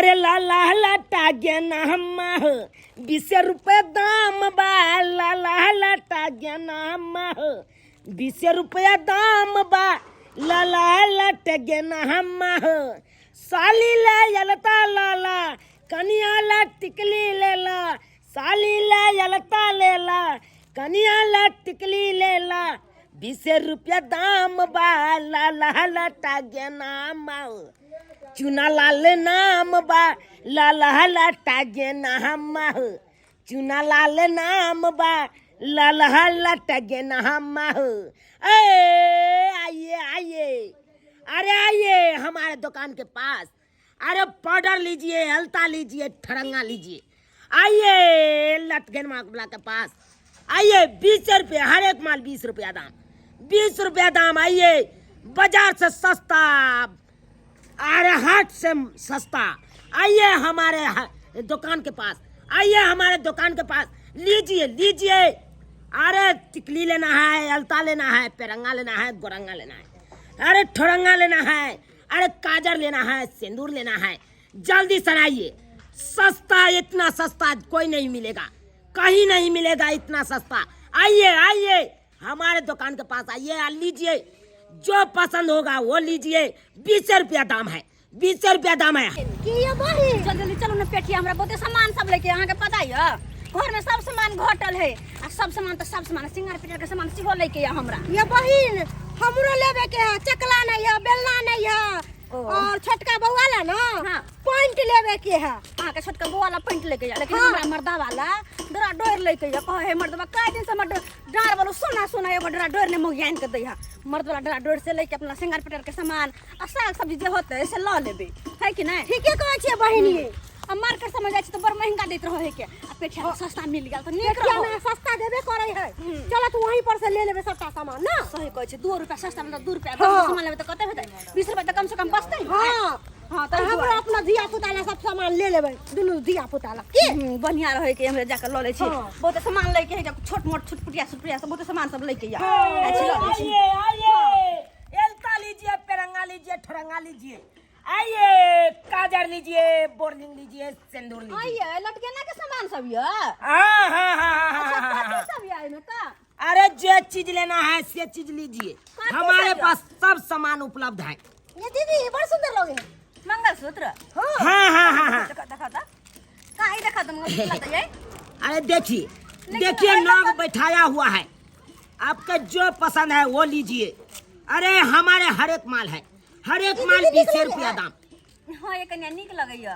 अरे लाला लटा गेना हम 20 रुपये दाम बा लाला लटा गेना हम 20 रुपया दाम बा लाला लट गेना हम साली ले यलता लाला कनिया ला टिकली लेला साली ले यलता लेला कनिया ला टिकली लेला 20 रुपया दाम बा लाला लटा गेना हम चुना लाल नाम बा लाला लटा गेना हम चुना लाल नाम बा लाला लटा गेना हम आइए आइए अरे आइए हमारे दुकान के पास अरे पाउडर लीजिए हल्ता लीजिए ठरंगा लीजिए आइए लटगेन माकबला के पास आइए 20 रुपये हर एक माल 20 रुपया दाम 20 रुपया दाम आइए बाजार से सस्ता अरे हाट से सस्ता आइए हमारे दुकान के पास आइए हमारे दुकान के पास लीजिए लीजिए अरे टिकली लेना है अलता लेना है पेरंगा लेना है गोरंगा लेना है अरे ठोरंगा लेना है अरे काजर लेना है सिंदूर लेना है जल्दी से आइए सस्ता इतना सस्ता कोई नहीं मिलेगा कहीं नहीं मिलेगा इतना सस्ता आइए आइए हमारे दुकान के पास आइए लीजिए जो पसंद होगा वो लीजिए 20 रुपया दाम है 20 रुपया दाम है जल्दी चलो ना पेटिया हमरा बहुते सामान सब लेके अहाँ के पता है घर में सब सामान घटल है आ सब सामान सिंगार पीटर के सामान सिहो लेके या हमरा ये बहिन हमरो लेबे के है चकला नहीं है बेलना नहीं है और छोटका बउआ ला ना हाँ। पॉइंट लेबे के है अहाँ के छोटका बउआ वाला पेंट लेके जा लेकिन हमरा मर्दा वाला डरा डोर लेके जा कहे मर्दवा काहे दिन से हमर डार वाला सोना एगो डरा डोर ने मोगियान के दैहा मर्द वाला डरा डोर से लेके अपना सिंगार पीटर के सामान आ साग सब्जी जे होते से ल लेबे है कि नहीं ठीके कहै छियै बहिन ये अब मार्केट समझ जाए तो बड़ महंगा देत रहो है के आ पेटिया सस्ता मिल गया तो नीक रहो में सस्ता देबे करे है चलो तू वहीं पर से ले लेबे सबटा सामान ना सही कहै छै 2 रुपया सस्ता मतलब 2 रुपया सामान लेबे त कते हेतै 20 रुपया त कम से कम बचतै हां हां तो हम अपना धिया पुता ला सब सामान ले लेबे दुनु धिया पुता ला की बढ़िया रहे के हमरे जाके ल ले छी बहुत सामान लेके है छोट मोट छुटपुटिया सब बहुत सामान सब लेके या आइए आइए एलता लीजिए पेरंगा लीजिए ठरंगा लीजिए आइए काजर लीजिए बोर्डिंग लीजिए सिंदूर लीजिए आइए लटकेना के सामान सब ये हाँ सब ये में का अरे जो चीज लेना है से चीज लीजिए हमारे पास सब सामान उपलब्ध है ये दीदी बड़ सुंदर लगे मंगलसूत्र हाँ देखा था काहे देखा तुम मंगलसूत्र ये अरे देखिए देखिए नाग बैठाया हुआ है आपका जो पसंद है वो लीजिए अरे हमारे हर एक माल है हर एक माल 20 रुपया दाम हां ये कन्या निक लगैया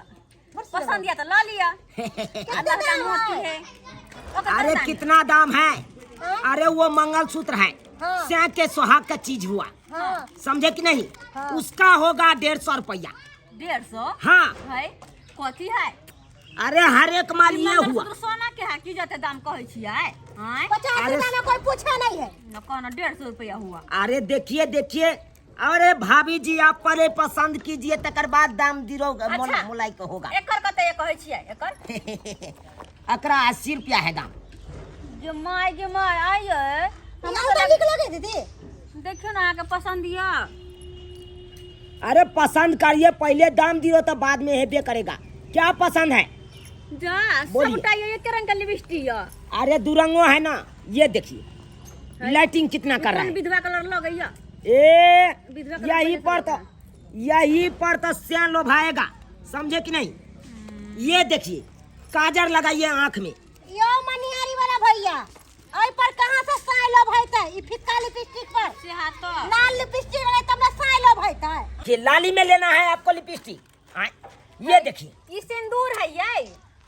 पसंद या तो ला लिया आधा का नोट की है अरे कितना दाम है अरे वो मंगलसूत्र है से के सुहाग का चीज हुआ समझे कि नहीं उसका होगा 150 रुपया 150 हाँ है कथी है अरे हर एक माल ये हुआ सोना के है की जते दाम कहै छियै हैं 50 में कोई पूछा नहीं है न कहना 150 रुपया हुआ अरे देखिए देखिए अरे भाभी जी आप पहले पसंद कीजिए तकर बाद दाम दिरोगा अच्छा। मोलाई को होगा एकर कते ये कहै छियै एकर एकरा 80 रुपया है दाम जे माय आइए हमरा निक लगे दीदी देखियो ना आके पसंद या अरे पसंद करिए पहले दाम दियो तो बाद में हेबे करेगा क्या पसंद है जा बोलिए। सबटा ये एक रंग का लिपस्टिक या अरे दुरंगो है ना ये देखिए लाइटिंग कितना कर रहा है विधवा कलर लगैया विधवा कलर यही पर तो सियान लोभाएगा समझे कि नहीं ये देखिए काजर लगाइए आँख में यो मनियारी वाला भैया ओइ पर कहां से साइलो भइतै ई फिक्का लिपस्टिक पर से हाथ तो लाल लिपस्टिक रहे तब ना साइलो भइतै कि लाली में लेना है आपको लिपस्टिक ये देखिए ये सिंदूर है ये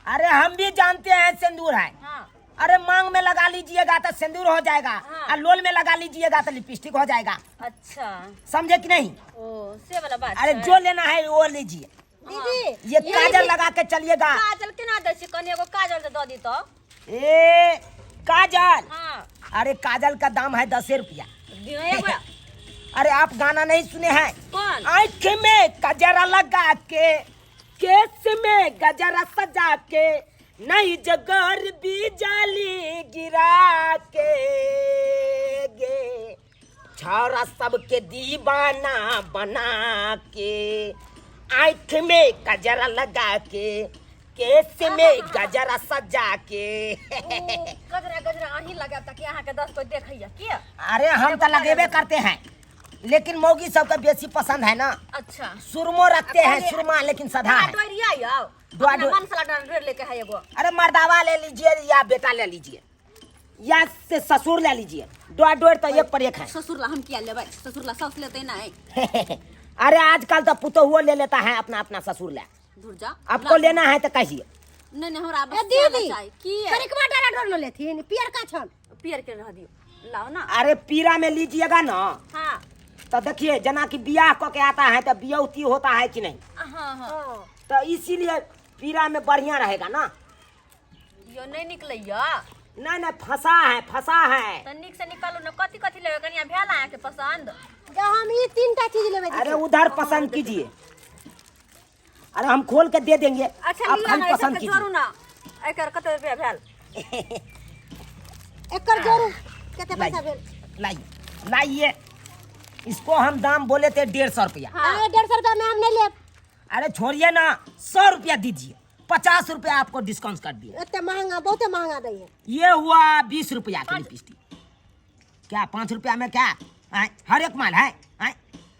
अरे हम भी जानते हैं सिंदूर है हां अरे मांग में लगा लीजिएगा तो सिंदूर हो जाएगा हाँ। और लोल में लगा लीजिएगा तो लिपस्टिक हो जाएगा अच्छा समझे कि नहीं ओ से वाला बात अरे जो लेना है वो लीजिए दीदी ये काजल लगा के चलिएगा काजल केना दै छी कनी एगो काजल दे दी तो ए काजल हां अरे काजल का दाम है 10 रुपया एगो अरे आप गाना नहीं सुने हैं कौन आँख में गजरा लगा के केस में गजरा सजा के नई जगर भी जाली गिरा के गे छौरा सबके दीवाना बना के आँख में गजरा लगा के, केस में गजरा सजा के। गजरा गजरा अही लगा तक यहाँ के 10 कोई देखैया किया। अरे हम तो लगेबे करते हैं, लेकिन मौगी सबका बेसी पसंद है ना। अच्छा सुरमो रखते हैं, सुरमा लेकिन सधा है। डोरिया यो डोर- अपना मन साला डोर लेके है एगो। अरे मर्दावा ले लीजिए या बेटा ले लीजिए या से ससुर ले लीजिए, डोर डोर तो एक पर एक है। ससुरला हम किया लेबै, ससुरला सास लेते ना है। अरे आजकल तो पुतहुओ ले लेता है अपना अपना ससुर ले। दूर जा आपको लेना है तो कहिए। नहीं नहीं हमरा ए बस दीदी चाहिए की करिकवा डाला डोर लो लेथिन पियर का छन। पियर के रह दियो लाओ ना। अरे पीरा में लीजिएगा ना हां तो देखिए, जना कि बियाह क के आता है तो बियौती होता है कि नहीं, हां हां तो इसीलिए पीरा में बढ़िया रहेगा ना। यो नहीं निकलैया नहीं नहीं फंसा है, फंसा है। त निक से निकालो न कथि कथि लेबे कनिया भेला है के पसंद। जो हम ई तीनटा चीज लेबे। अरे उधर पसंद कीजिए, अरे हम खोल के दे देंगे। अच्छा आप लिया खाली ना पसंद इसके जोरू कीजिए। ना एकर कते रुपया भेल। एकर जोरू केते पैसा भेल? लाइए लाइए, इसको हम दाम बोले थे 150 रुपया। अरे 150 रुपया में हम नहीं लेब। अरे छोड़िए ना, 100 रुपया दीजिए, 50 रुपया आपको डिस्काउंट कर दिए। इतना महंगा, बहुत महंगा दई है। ये हुआ 20 रुपया की लिपस्टिक। क्या 5 रुपया में क्या आए? हर एक माल है आए?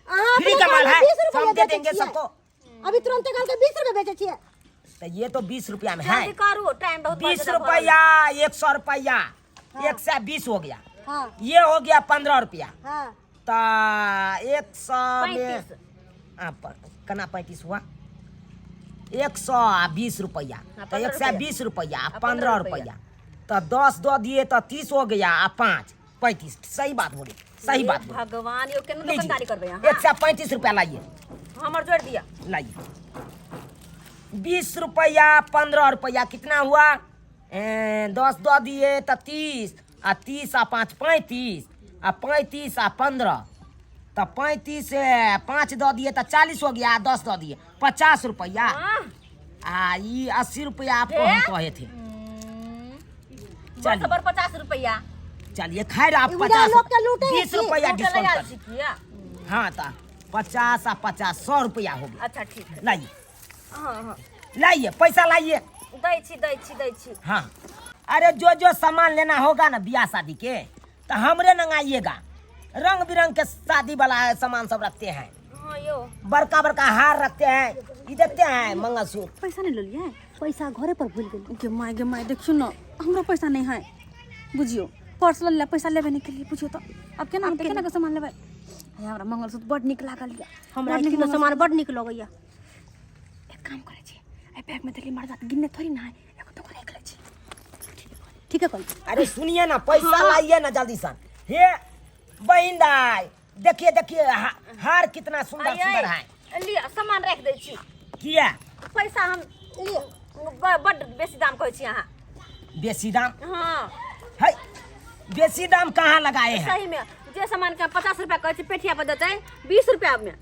अहाँ फ्री अपने का माल गाँव है, में 20 रुपया सब दे बेचै देंगे छियै। सबको। अभी तुरंत काल के 20 रुपया बेचे छियै। तो ये तो 20 रुपया में है। जल्दी करू टाइम बहुत 20 रुपया, 100 रुपया, 120 हो गया। हां ये हो गया 15 रुपया। हां तो 100 में 35 कना 35 हुआ, 120 रुपया, हाँ, तो 15 120 रुपया, हाँ, 15 रुपया, तो 10 दो दिए तो 30 हो गया, 5 35। सही बात बोली, सही बात बोली। भगवान यो केना दुकानदारी करबे यहाँ। 135 रुपया लाइए, हमर जोड़ दिया लाइए। 20 रुपया, 15 रुपया, कितना हुआ? 10 दो दिए तो 30, आ 30 आ 5 35, आ 35 आ 15, तो 35 से 5 दो दिए तो 40 हो गया, 10 दो दिए 50 रुपया। आ ये 80 रुपया आपको हम कहे थे। बस बर 50 रुपया। चलिए खैर, आप उधर 50 लोग के लूटे 20 हैं, रुपया होटल डिस्काउंट आयल कर छी दिए। किया। हाँ तो 50 आ 50 100 रुपया हो गया। अच्छा ठीक है। लाइए हां हां लाइए, पैसा लाइए। दै छी। हाँ, अरे जो सामान लेना होगा ना ब्याह शादी के, तो हमरे मंगाइएगा। रंग बिरंग के शादी वाला सामान सब रखते हैं, हां यो बड़का बड़का हार रखते हैं, ये देखते हैं मंगलसूत्र। पैसा नहीं ले लिया पैसा घरे पर भूल गेल। गे माय देखियो ना हमरा पैसा नहीं है बुझियो। पर्स ले पैसा लेबे नहीं के लिए बुझियो तो अब केना हम केना के सामान लेबे। हमरा मंगलसूत्र बड निक लागल या। हमरा किलो सामान बड निक लगैया। एक काम करे छी, ए बैग में देली मर जात गिनने थोड़ी ना है, एगो तो करे ले छी। ठीक है कल। अरे सुनिए ना, पैसा लाइए ना जल्दी सन। हे बहिन दाई, देखिए देखिए हार कितना सुंदर सुंदर है। लिया सामान रख दे छी। किया पैसा हम बड बेसी दाम कहै छी अहाँ। बेसी दाम हां है? बेसी दाम कहाँ लगाए हैं? सही में जे सामान का 50 रुपया कहै छी पेठिया पर देतै 20 रुपया में।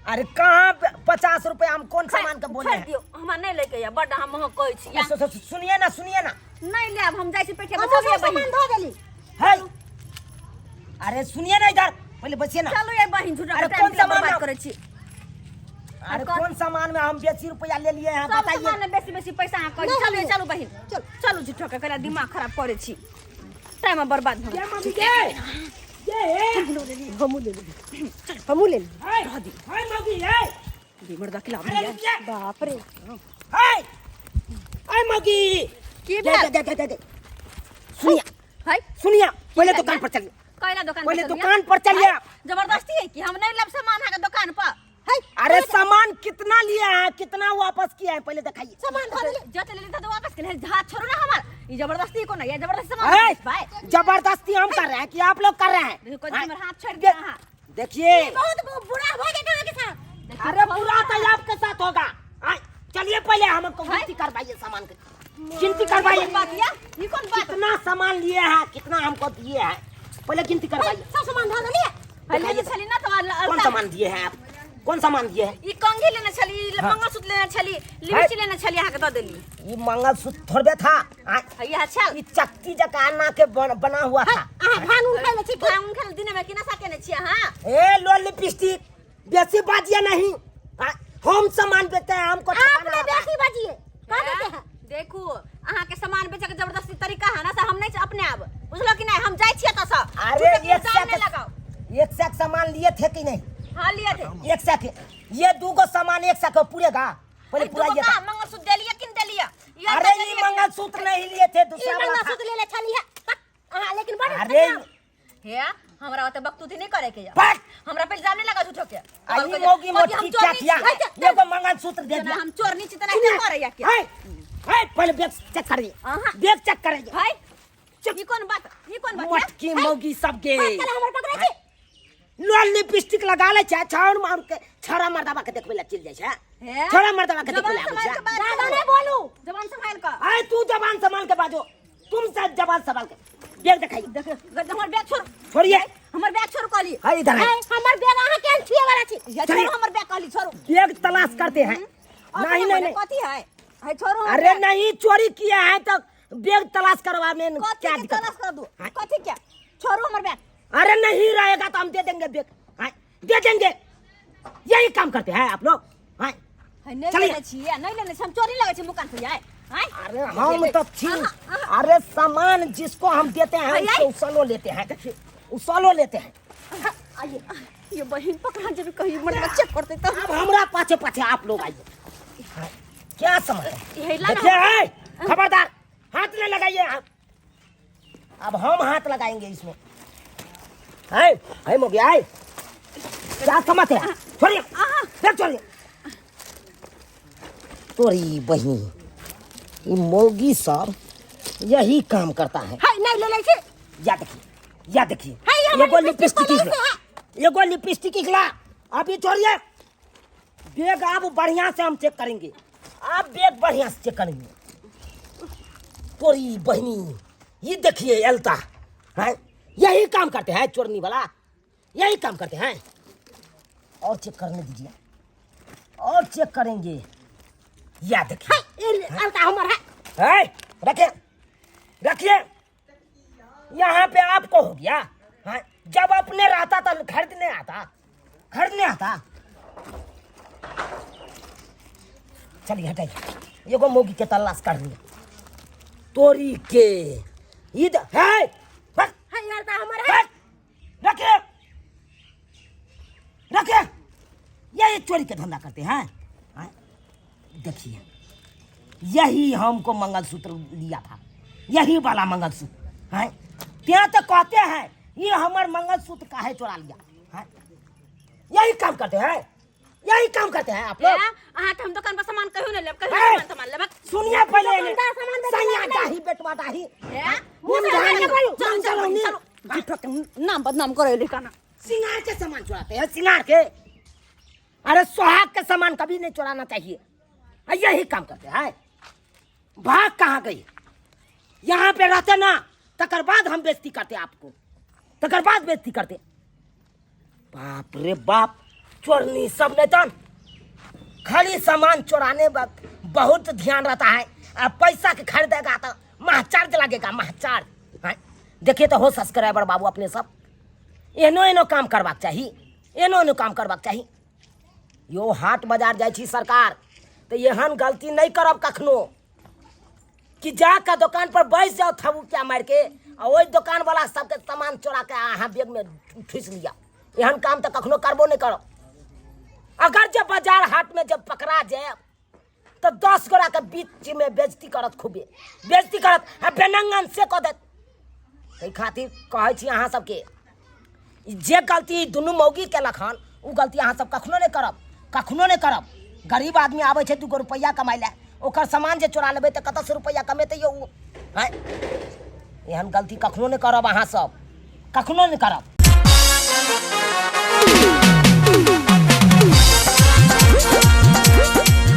अरे कहाँ 50 रुपया? हम कौन सामान के बोले हैं? दियो हमरा नहीं लेके या बड हम कहै छी। सुनिए ना, सुनिए ना। नहीं लेब हम जाय छी पेठिया पर। अच्छा सामान धो देली। है, अरे सुनिए ना, इधर पहले बचिए ना। चलो ये बहिन झूठा अरे के कौन टाइम सामान बर्बाद में- करे छी। अरे कौन सामान में हम 20 रुपया ले लिए हैं सब बताइए। सामान में बेसी पैसा अहाँ कहै छी। नहीं, चलो नहीं। चलो बहिन चलो झूठा के करा दिमाग खराब करे छी, टाइम बर्बाद हो। हमू ले ली। हमू ले ली। मर्दा खिला बाप रे। की सुनिए है सुनिए, पहले दुकान पर चलिए, कहला दुकान पहले पर दुकान पर चलिए। जबरदस्ती है कि हम नहीं लब सामान है दुकान पर। अरे सामान कितना लिया है, कितना वापस किया है, पहले दिखाइए। सामान धो देली। जत ले तो वापस के हाथ छोड़ो ना हमार। ये जबरदस्ती को ना, ये जबरदस्ती सामान है, भाई जबरदस्ती हम कर रहे हैं कि आप लोग कर रहे हैं? देखो जी मेरा हाथ छोड़ दिया हां। देखिए, बहुत बुरा हो गया कहाँ के साथ। अरे बुरा तो आपके साथ होगा। चलिए पहले हमको गिनती करवाइए सामान की, गिनती करवाइए। बात ये कौन बात? कितना सामान लिए हैं, कितना हमको दिए हैं, पहले गिनती करवाइए। सब सामान धो देली। पहले छली ना तो कौन सामान दिए हैं आप? कौन सामान दिए हैं? ई कंघी लेना छली, मंगलसूत्र लेना छली, लिपस्टिक लेना छली अहाँ के द देली। ये मंगलसूत्र थोड़े था, ये अच्छा ये चक्की जका ना के बना हुआ था। भान उन खाई छी। भांग खेल दिन में किना साके ने छी अहाँ। ए लो लिपस्टिक, बेसी बाजिए नहीं। हम सामान बेचते हैं, हमको ठकाना आपने आता है। बेसी बजिए का देते हैं देखू अहाँ के सामान बेचे के जबरदस्ती तरीका है ना से हम नहीं अपने अब बुझलो कि नहीं हम जाई छिए त सब अरे एक नहीं सैक लगाओ एक सैक सामान लिए थे कि नहीं? हां लिए थे एक सैक ये दूगो सामान एक सैक पूरेगा? पहले पूरा ये था। मंगलसूत्र दे लिया किन दे लिया अरे ये मंगलसूत्र नहीं लिए थे, दूसरा ई वाला मंगा था। सूत्र ले ले छलिए हां लेकिन बड़ अरे हे हमरा ओते बकतूती नहीं करे के या बट हमरा पे इल्जाम नहीं लगा झूठो के आई मोगी मोटी क्या किया? ये को मंगलसूत्र दे दिया। हम चोर नहीं चितना क्या करे या क्या है पहले बैग चेक करिए, आहा। बैग चेक करिए। भाई ये कौन बात है? मटकी मोगी सबके चल हमर पकड़े छी लाल लिपस्टिक लगा ले छा छाउर मार के छोरा मर्दावा के देखबे ला चल जाय छा। हे? छोरा मर्दावा के देखबे जबान ला संभाल छा। के बात ज्यादा करो। नहीं बोलू जबान संभाल कर आए तू जबान संभाल के बाजो, तुम सब जबान संभाल के बैग दिखाइए। देख हमर बैग छोड़ छोड़िए हमर बैग छोड़ कहली हां इधर है। हमर बेग अहाँ केन छिए वाला छी या चलिए। छोड़ हमर बैग कहली छोड़ बैग तलाश करते हैं। नहीं नहीं नहीं, कथी है है छोड़ो अरे नहीं चोरी किया है तो बैग तलाश करवा में क्या कथी दिक्कत तलाश कर दो है? कथी क्या छोड़ो हमर बैग अरे नहीं रहेगा तो हम दे देंगे बैग, हाँ, दे देंगे। यही काम करते हैं आप लोग, हाँ। है नहीं चलिए। लेने छिए नहीं लेने छी हम चोरी लगे छी मुकान से जाए हैं अरे हम तो छी, अरे सामान जिसको हम देते हैं भैया। उसको उसलो लेते हैं, देखिए उसलो लेते हैं। आइए ये बहन पकड़ा जब कहीं मर्द चेक करते तो अब हमरा पाछे पाछे आप लोग आइए, हाँ, क्या समझ है? ये लाना देखिए है, खबरदार हाथ न लगाइए आप। अब हम हाथ लगाएंगे इसमें, है मोगी है, क्या समझ है? छोड़िए फिर छोड़िए। तोरी बहनी ये मोगी सब यही काम करता है। हाय नहीं ले ले छी या देखिए या देखिए, है, ये एगो हमारी लिपस्टिक लिपस्टिक निकला, एगो लिपस्टिक निकला। अभी छोड़िए बैग, आप बढ़िया से हम चेक करेंगे, आप बैग बढ़िया से चेक करेंगे। तोरी बहनी ये देखिए एल्ता है, यही काम करते हैं चोरनी वाला, यही काम करते हैं। और चेक करने दीजिए, और चेक करेंगे। या देखिए अलका हमर है रखिए रखिए, यहाँ पे आपको हो गया, हाँ? जब अपने रहता था खरीदने आता। चलिए हटाइए, ये को मोगी के तलाश कर लिया। तोरी के इधर है, अलका हमर है रखिए रखिए, यही चोरी के धंधा करते हैं, हाँ? देखिए यही हमको मंगलसूत्र लिया था, यही वाला मंगलसूत्र है। क्या तो कहते हैं ये हमार मंगलसूत्र काहे चुरा लिया है? यही काम करते हैं, यही काम करते हैं आप लोग। अहाँ हम दुकान पर सामान कहियो नहीं लेब कहियो है? सामान लेब सुनिए पहले दुकानदार सामान बेचने सैया वाला डाही बेटवा डाही है मुंह जाने बोलो, चलो चलो नहीं। चलो झूठो के नाम बदनाम करे लिखाना सिंगार के सामान चुराते हैं, सिंगार के। अरे सुहाग के सामान कभी नहीं चुराना चाहिए, यही काम करते हैं। भाग कहाँ गई? यहाँ पे रहते ना, तकर बाद हम बेइज्जती करते आपको, तकर बाद बेइज्जती करते। बाप रे बाप, चोरनी सब नेतन खाली सामान चुराने वक्त बहुत ध्यान रहता है। अब पैसा के खरीदेगा तो महचार्ज लगेगा, महचार्ज। देखिए तो हो सब्सक्राइबर बाबू अपने सब एनो काम करबाक चाहिए, एनो काम करबाक चाहिए। यो हाट बाजार जाइ छी सरकार तो एहन गलती नहीं करब कखनो कि जाकर दुकान पर बैस जाओ थबुकिया मार के और वही दुकान वाला सबके सामान चोरा के अहाँ बैग में ठूस लिया। एहन काम तो कखनो करबो नहीं करो। अगर जब बाजार हाट में जब पकड़ा जाए तो 10 गोरा के बीच में बेइज्जती करत, खूबे बेइज्जती करत, बेनंगन से कह देत। ताहि खातिर कहै छी अहाँ सबके जे गलती दुनू मौगी केलक हन उ गलती अहाँ सब कखनो नहीं करब, कखनो नहीं करब। गरीब आदमी आबै छै 2 रुपया कमाइ ले, ओकर सामान जे चोरा लेबै तऽ कतऽ रुपया कमेतै यौ? हैं एहन गलती कखनो नहीं करब, अहाँ सब कखनो नहीं करब।